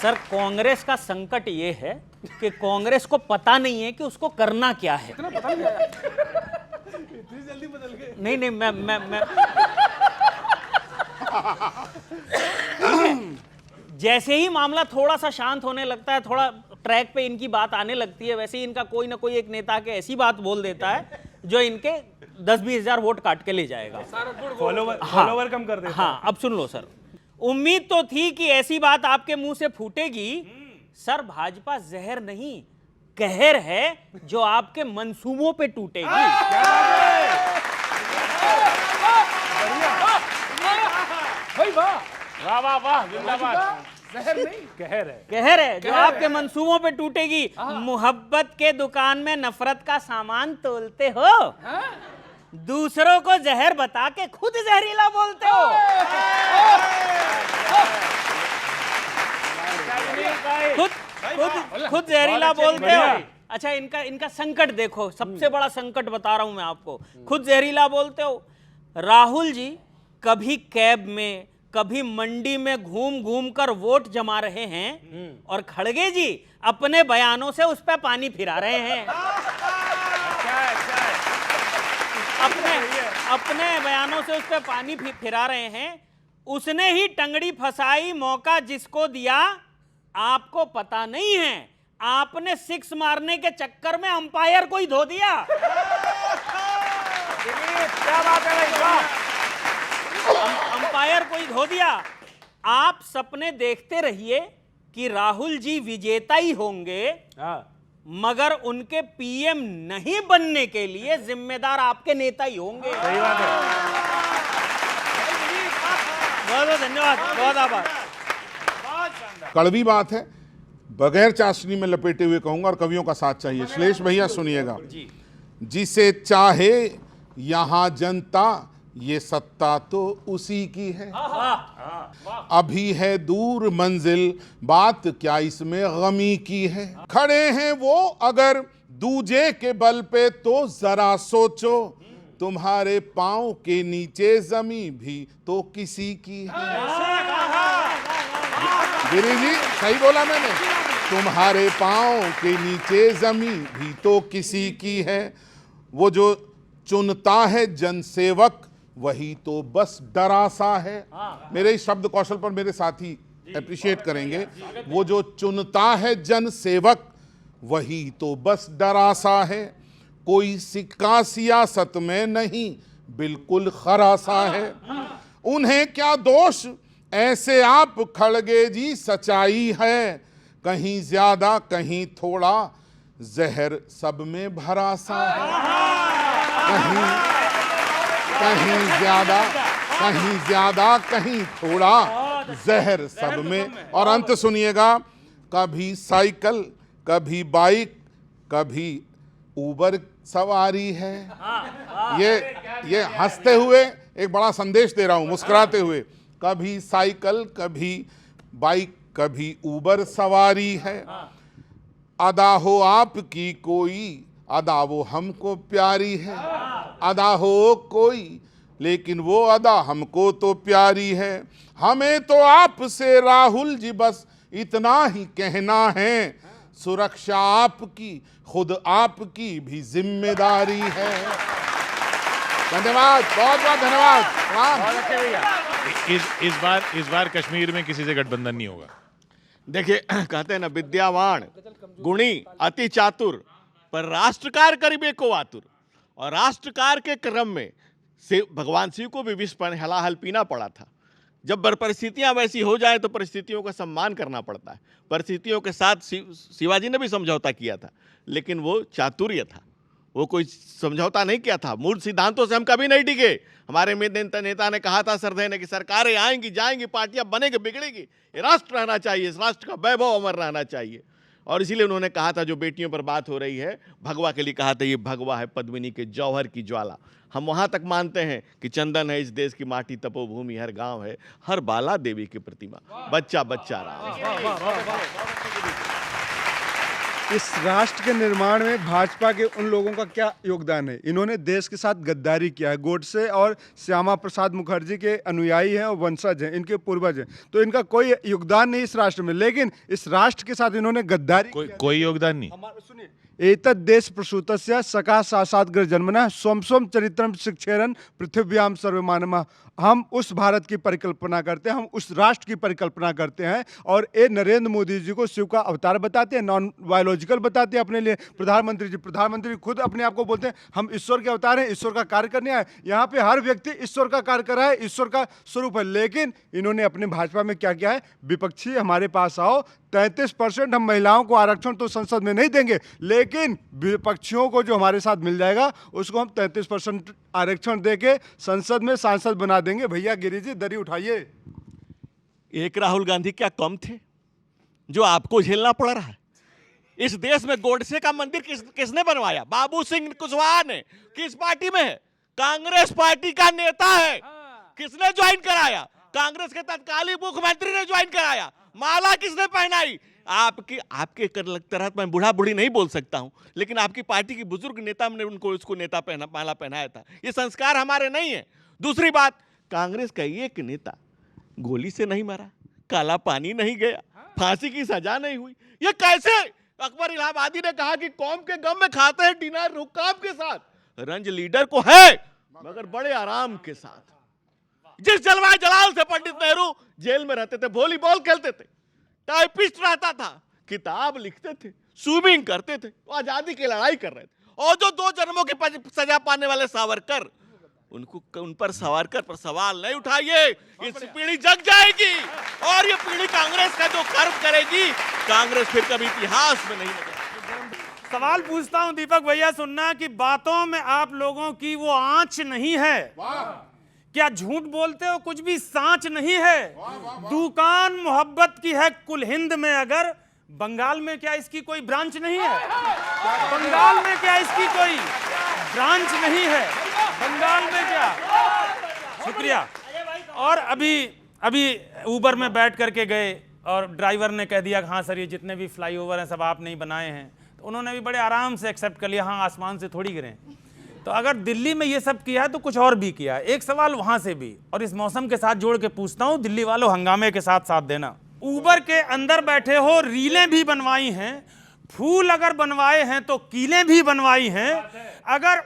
Sir Congress का संकट ये है कि कांग्रेस को पता नहीं है कि उसको करना क्या है। इतना पता नहीं आया। इतनी जल्दी बदल गए। नहीं नहीं मैं जैसे ही मामला थोड़ा सा शांत होने लगता है, थोड़ा ट्रैक पे इनकी बात आने लगती है, वैसे ही इनका कोई ना कोई एक नेता के ऐसी बात बोल देता है जो इनके 10-20 हजार वोट काट के ले जाएगा। फॉलोवर कम कर देता। हाँ, अब सुन लो सर, उम्मीद तो थी कि ऐसी बात आपके मुंह से फूटेगी। सर भाजपा जहर नहीं कहर है जो आपके मंसूबों पे टूटेगी। भाई वाह, वाह वाह वाह, जिंदाबाद। जहर नहीं कहर है। कहर है जो आपके मंसूबों पे टूटेगी। मोहब्बत के दुकान में नफरत का सामान तोलते हो, दूसरों को जहर बता के खुद जहरीला बोलते हो। खुद जहरीला बोलते हो। अच्छा, इनका संकट देखो, सबसे बड़ा संकट बता रहा हूं मैं आपको। खुद जहरीला बोलते हो। राहुल जी कभी कैब में, कभी मंडी में घूम घूम कर वोट जमा रहे हैं और खड़गे जी अपने बयानों से उस पर पानी फिरा रहे हैं। अपने बयानों से उस पर पानी फिरा रहे हैं। उसने ही टंगड़ी फसाई, मौका जिसको दिया आपको पता नहीं है। आपने 6 मारने के चक्कर में अंपायर को ही धो दिया। क्या बात है भाई, अंपायर को ही धो दिया। आप सपने देखते रहिए कि राहुल जी विजेता ही होंगे, मगर उनके पीएम नहीं बनने के लिए जिम्मेदार आपके नेता ही होंगे। सही बात है। बहुत बहुत धन्यवाद, बहुत आभार। कड़वी बात है, बगैर चाशनी में लपेटे हुए कहूंगा, और कवियों का साथ चाहिए। श्लेष भैया सुनिएगा। जिसे चाहे यहां जनता, ये सत्ता तो उसी की है। अभी है दूर मंजिल, बात क्या इसमें गमी की है। खड़े हैं वो अगर दूजे के बल पे, तो जरा सोचो तुम्हारे पांव के नीचे जमी भी तो किसी की है। गिरी जी सही बोला मैंने, तुम्हारे पांव के नीचे जमी भी तो किसी की है। वो जो चुनता है जनसेवक, वही तो बस डरासा है। मेरे इस शब्द कौशल पर मेरे साथी अप्रिशिएट करेंगे। वो जो चुनता है जनसेवक, वही तो बस डरासा है। कोई सिक्का सियासत में नहीं, बिल्कुल खरासा है। उन्हें क्या दोष, ऐसे आप खड़गे जी सच्चाई है। कहीं ज्यादा कहीं थोड़ा, जहर सब में भरा सा है। कहीं ज्यादा कहीं थोड़ा, जहर सब में। और अंत सुनिएगा, कभी साइकिल, कभी बाइक, कभी ऊबर सवारी है। ये हंसते हुए एक बड़ा संदेश दे रहा हूं, मुस्कुराते हुए। कभी साइकिल, कभी बाइक, कभी ऊबर सवारी है। अदा हो आपकी कोई, अदा वो हमको प्यारी है। अदा हो कोई, लेकिन वो अदा हमको तो प्यारी है। हमें तो आपसे राहुल जी बस इतना ही कहना है, सुरक्षा आपकी, खुद आपकी भी जिम्मेदारी है। धन्यवाद, बहुत बहुत धन्यवाद। बहुत अच्छे भैया। इस बार कश्मीर में किसी से गठबंधन नहीं होगा। देखिए, कहते हैं ना, विद्यावान गुणी अति चातुर, पर राष्ट्रकार करिबे को आतुर। और राष्ट्रकार के क्रम में भगवान शिव को भी विष पर हलाहल पीना पड़ा था। जब परिस्थितियां वैसी हो जाए तो परिस्थितियों का सम्मान करना पड़ता है। परिस्थितियों के साथ शिवाजी ने भी समझौता किया था, लेकिन वो चातुर्य था। वो कोई समझौता नहीं किया था। मूल सिद्धांतों से हम कभी नहीं डिगे। हमारे नेता ने कहा था सरदे ने कि सरकारें आएंगी जाएंगी, पार्टियां बनेगी बिगड़ेगी, ये राष्ट्र रहना चाहिए, इस राष्ट्र का वैभव अमर रहना चाहिए। और इसीलिए उन्होंने कहा था, जो बेटियों पर बात हो रही है, भगवा के लिए कहा था, ये भगवा है पद्मिनी के जौहर की ज्वाला। हम वहाँ तक मानते हैं कि चंदन है इस देश की माटी, तपोभूमि हर गांव है, हर बाला देवी की प्रतिमा, बच्चा बच्चा राम। इस राष्ट्र के निर्माण में भाजपा के उन लोगों का क्या योगदान है? इन्होंने देश के साथ गद्दारी किया है। गोडसे और श्यामा प्रसाद मुखर्जी के अनुयायी हैं और वंशज हैं, इनके पूर्वज हैं, तो इनका कोई योगदान नहीं इस राष्ट्र में, लेकिन इस राष्ट्र के साथ इन्होंने गद्दारी कोई योगदान नहीं। सुनिए, एतद् देश प्रसूतस्य सका साक्षात् ग्रह जन्मना स्वम स्वम चरित्रम शिक्षेरन पृथ्व्याम सर्वमानमा। हम उस भारत की परिकल्पना करते हैं, हम उस राष्ट्र की परिकल्पना करते हैं, और ये नरेंद्र मोदी जी को शिव का अवतार बताते हैं, नॉन बायोलॉजिकल बताते हैं अपने लिए। प्रधानमंत्री खुद अपने आप को बोलते हैं हम ईश्वर के अवतार हैं, ईश्वर का कार्य करने आए। यहाँ पे हर व्यक्ति ईश्वर का कार्य कर रहा है, ईश्वर का स्वरूप है, लेकिन इन्होंने अपने भाजपा में क्या किया है? विपक्षी हमारे पास आओ, 33% हम महिलाओं को आरक्षण तो संसद में नहीं देंगे, लेकिन विपक्षियों को जो हमारे साथ मिल जाएगा उसको हम 33% आरक्षण देके संसद में सांसद बना देंगे। भैया गिरी जी दरी उठाइए। एक राहुल गांधी क्या कम थे जो आपको झेलना पड़ रहा है? इस देश में गोडसे का मंदिर किसने बनवाया? बाबू सिंह कुशवाहा ने। किस पार्टी में है? कांग्रेस पार्टी का नेता है। किसने ज्वाइन कराया? कांग्रेस के तत्कालीन मुख्यमंत्री ने ज्वाइन कराया। माला किसने पहनाई? आपके तरह मैं बूढ़ा बूढ़ी नहीं बोल सकता हूं, लेकिन आपकी पार्टी की बुजुर्ग नेता ने उसको माला पहनाया था। ये संस्कार हमारे नहीं है। दूसरी बात, कांग्रेस का एक नेता गोली से नहीं मरा, काला पानी नहीं गया, फांसी की सजा नहीं हुई। ये कैसे? अकबर इलाहाबादी ने कहा कि कौम के गम में खाते हैं डिनर हुक्काम के साथ, रंज लीडर को है मगर बड़े आराम के साथ। जिस जलवायु जलाल से पंडित नेहरू जेल में रहते थे, वॉलीबॉल खेलते थे, टाइपिस्ट रहता था, किताब लिखते थे, स्विमिंग करते थे, आजादी की लड़ाई कर रहे थे। और जो 2 जन्मों की सजा पाने वाले सावरकर, उन पर सावरकर पर सवाल नहीं उठाइए। इस पीढ़ी जग जाएगी और ये पीढ़ी कांग्रेस का जो कर्म करेगी, कांग्रेस फिर कभी इतिहास में नहीं नजर। सवाल पूछता हूं दीपक भैया, सुनना कि बातों में आप लोगों की वो आंच नहीं है क्या? झूठ बोलते हो, कुछ भी सांच नहीं है। दुकान मोहब्बत की है कुल हिंद में, अगर बंगाल में क्या इसकी कोई ब्रांच नहीं है? बंगाल में क्या इसकी कोई ब्रांच नहीं है? बंगाल में क्या? शुक्रिया। और अभी ऊबर में बैठ करके गए और ड्राइवर ने कह दिया हाँ सर ये जितने भी फ्लाईओवर हैं सब आपने ही बनाए हैं, तो उन्होंने भी बड़े आराम से एक्सेप्ट कर लिया, हाँ आसमान से थोड़ी गिरे। तो अगर दिल्ली में ये सब किया है तो कुछ और भी किया है। एक सवाल वहां से भी, और इस मौसम के साथ जोड़ के पूछता हूं, दिल्ली वालों हंगामे के साथ देना। ऊबर के अंदर बैठे हो, रीलें भी बनवाई हैं, फूल अगर बनवाए हैं तो कीलें भी बनवाई हैं। अगर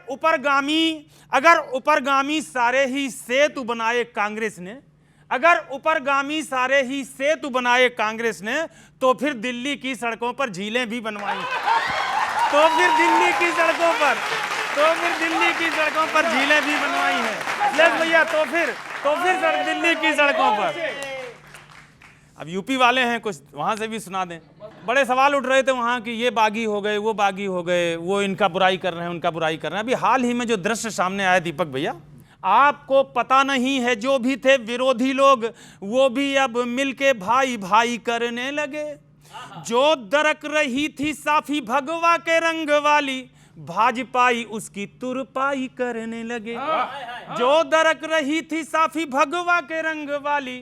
ऊपरगामी सारे ही सेतु बनाए कांग्रेस ने, तो फिर दिल्ली की सड़कों पर झीलें भी बनवाई, तो फिर दिल्ली की सड़कों पर झीलें भी बनवाई हैं। यस भैया, तो फिर दिल्ली की सड़कों पर। अब यूपी वाले हैं, कुछ वहां से भी सुना दें। बड़े सवाल उठ रहे थे वहां कि ये बागी हो गए, वो बागी हो गए, वो इनका बुराई कर रहे हैं, उनका बुराई कर रहे हैं। अभी हाल ही में जो दृश्य सामने आया दीपक भैया, आपको पता नहीं है जो भी थे विरोधी लोग वो भी अब मिलके भाई भाई करने लगे। जो दरक रही थी साफी भगवा के रंग वाली, भाजपाई उसकी तुरपाई करने लगे। जो दरक रही थी साफी भगवा के रंग वाली,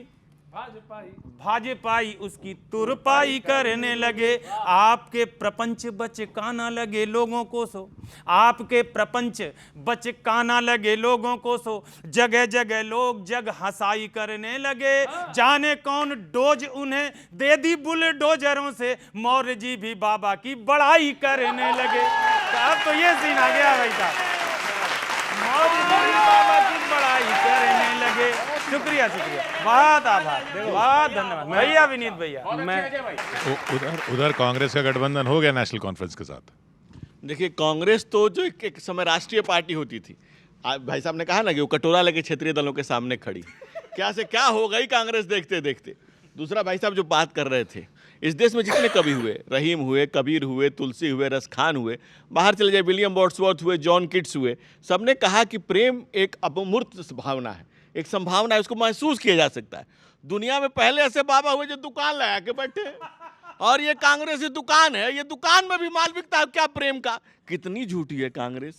भाजपाई उसकी तुरपाई करने लगे। आपके प्रपंच बचकाना लगे लोगों को सो, आपके प्रपंच बचकाना लगे लोगों को सो, जगह जगह लोग जग हंसाई करने लगे। जाने कौन डोज उन्हें दे दी बुलडोजरों से, मौर्य जी भी बाबा की बड़ाई करने लगे। अब तो ये सीन आ गया भाई साहब, मौर्य जी भी बाबा की बड़ाई करने लगे। शुक्रिया, बहुत आभार, बहुत धन्यवाद भैया, विनीत भैया। मैं उधर कांग्रेस का गठबंधन हो गया नेशनल कॉन्फ्रेंस के साथ। देखिए, कांग्रेस तो जो एक समय राष्ट्रीय पार्टी होती थी, भाई साहब ने कहा ना कि वो कटोरा लेके क्षेत्रीय दलों के सामने खड़ी, क्या से क्या हो गई कांग्रेस देखते देखते। दूसरा, भाई साहब जो बात कर रहे थे, इस देश में जितने कवि हुए, रहीम हुए, कबीर हुए, तुलसी हुए, रसखान हुए, बाहर चले जाए विलियम वर्ड्सवर्थ हुए, जॉन किट्स हुए, सबने कहा कि प्रेम एक अमूर्त भावना है, एक संभावना है, उसको महसूस किया जा सकता है। दुनिया में पहले ऐसे बाबा हुए जो दुकान लगा के बैठे हैं, और ये कांग्रेस की दुकान है, ये दुकान में भी माल बिकता है क्या प्रेम का? कितनी झूठी है कांग्रेस,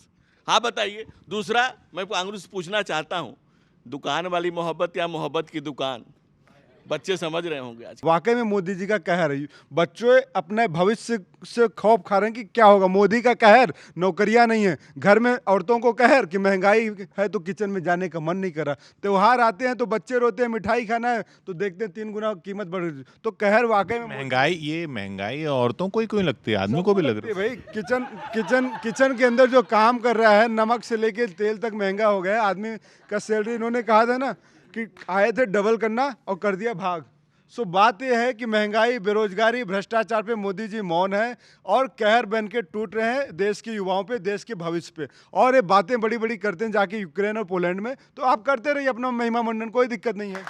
हाँ बताइए। दूसरा, मैं कांग्रेस पूछना चाहता हूँ, दुकान वाली मोहब्बत या मोहब्बत की दुकान? बच्चे समझ रहे होंगे आज। वाकई में मोदी जी का कहर है। बच्चों अपने भविष्य से खौफ खा रहे हैं कि क्या होगा। मोदी का कहर, नौकरियां नहीं है, घर में औरतों को कहर कि महंगाई है तो किचन में जाने का मन नहीं कर रहा, त्योहार आते हैं तो बच्चे रोते हैं मिठाई खाना है तो देखते हैं 3 गुना कीमत बढ़ रही। तो कहर वाकई में महंगाई औरतों को ही क्यों लगती है, आदमी को भी लग रही है। भाई किचन के अंदर जो काम कर रहा है, नमक से लेके तेल तक महंगा हो गया है। आदमी का सैलरी, इन्होंने कहा था ना कि आए थे डबल करना और कर दिया भाग। सो बात यह है कि महंगाई, बेरोजगारी, भ्रष्टाचार पे मोदी जी मौन है और कहर बन के टूट रहे हैं देश के युवाओं पे, देश के भविष्य पे। और ये बातें बड़ी बड़ी करते हैं जाके यूक्रेन और पोलैंड में। तो आप करते रहिए अपना महिमा मंडन, कोई दिक्कत नहीं है।